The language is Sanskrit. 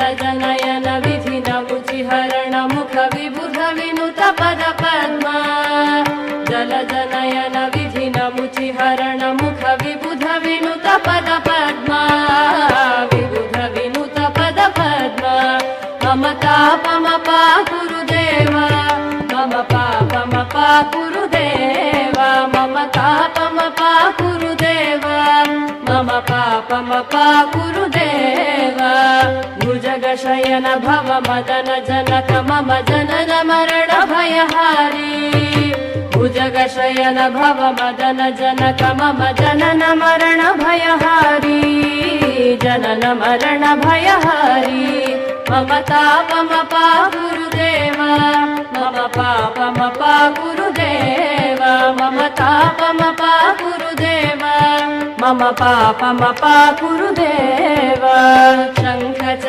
जलजनयन विधिनमुचिहरण मुख विबुध विनुत पद पद्मा जलजनयन विधिनमुचिहरण मुख विबुध विनुत पद पद्मा विबुध विनुत पद पद्मा मम तापमपा गुरुदेवा मम पापमपा गुरुदेवा मम तापमपा गुरुदेवा मम पापमपा गुरुदेवा भुजगशयन भव मदन जनक मम जनन मरण भयहारी भुजगशयन भव मदन जनक मम जनन मरण भयहारी जनन मरण भयहारी मम तापमपा गुरुदेवा मम पापमपा गुरुदेवा मम तापमपा गुरुदेवा मम पापमपा गुरुदेवा शङ्ख